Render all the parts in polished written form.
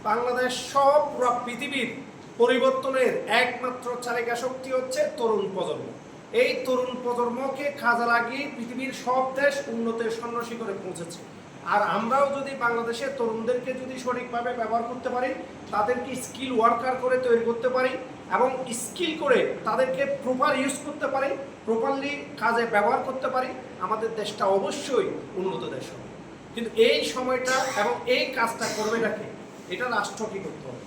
বাংলাদেশ সব পুরো পৃথিবীর পরিবর্তনের একমাত্র চালিকা শক্তি হচ্ছে তরুণ প্রজন্ম। এই তরুণ প্রজন্মকে কাজে লাগিয়ে পৃথিবীর সব দেশ উন্নতির সন্ন্যাসিখরে পৌঁছেছে। আর আমরাও যদি বাংলাদেশের তরুণদেরকে যদি সঠিকভাবে ব্যবহার করতে পারি, তাদেরকে স্কিল ওয়ার্কার করে তৈরি করতে পারি এবং স্কিল করে তাদেরকে প্রপার ইউজ করতে পারি, প্রপারলি কাজে ব্যবহার করতে পারি, আমাদের দেশটা অবশ্যই উন্নত দেশ হবে। কিন্তু এই সময়টা এবং এই কাজটা করবে নাকি, এটা রাষ্ট্র কি করতে হবে।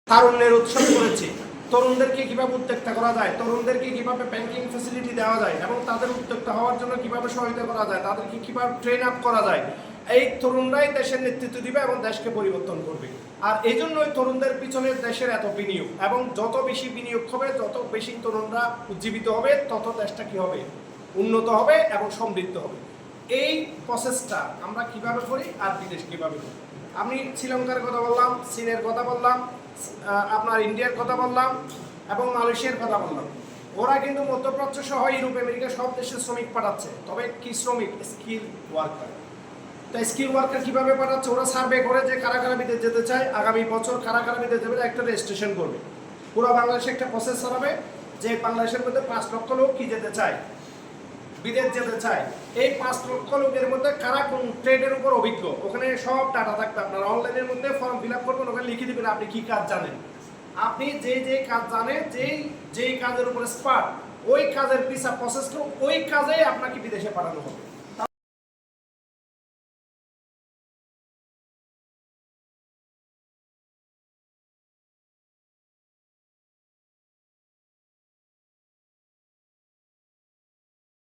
তারুণ্যের উৎসব করেছে, তরুণদেরকে কিভাবে উদ্যোক্তা করা যায়, তরুণদেরকে কিভাবে ব্যাংকিং ফ্যাসিলিটি দেওয়া যায় এবং তাদের উদ্যোক্তা হওয়ার জন্য কিভাবে সহায়তা করা যায়, তাদেরকে কিভাবে ট্রেন আপ করা যায়। এই তরুণরাই দেশের নেতৃত্ব দিবে এবং দেশকে পরিবর্তন করবে। আর এই জন্যই তরুণদের পিছনে দেশের এত বিনিয়োগ, এবং যত বেশি বিনিয়োগ হবে, যত বেশি তরুণরা উজ্জীবিত হবে, তত দেশটা কি হবে, উন্নত হবে এবং সমৃদ্ধ হবে। এই প্রসেসটা আমরা কিভাবে করি আর বিদেশ কিভাবে করি। আমি শ্রীলঙ্কার কথা বললাম, চীনের কথা বললাম, আপনার ইন্ডিয়ার কথা বললাম এবং মালয়েশিয়ার কথা বললাম। ওরা কিন্তু মধ্যপ্রাচ্য সহ ইউরোপ আমেরিকা সব দেশে শ্রমিক পাঠাচ্ছে। তবে কি শ্রমিক? Skill worker. তাই স্কিল ওয়ার্কার কীভাবে পাঠাচ্ছে? ওরা সার্ভে করে যে কারা কারা বিদেশ যেতে চায়, আগামী বছর কারা কারা বিদেশ যাবে, একটা রেজিস্ট্রেশন করবে। পুরো বাংলাদেশে একটা প্রসেস চালাবে যে বাংলাদেশের মধ্যে 5 লক্ষ লোক কি যেতে চায়, বিদেশ যেতে চায়। এই 5 লক্ষ লোকের মধ্যে কারা কোন ট্রেডের উপর অভিজ্ঞ, ওখানে সব ডাটা থাকবে। আপনারা অনলাইনের মধ্যে ফর্ম ফিল আপ করবেন, ওখানে লিখে দেবেন আপনি কী কাজ জানেন। আপনি যে কাজ জানেন, যেই কাজের উপরে স্পার্ট, ওই কাজের পিছা প্রসেস, ওই কাজেই আপনাকে বিদেশে পাঠানো হবে।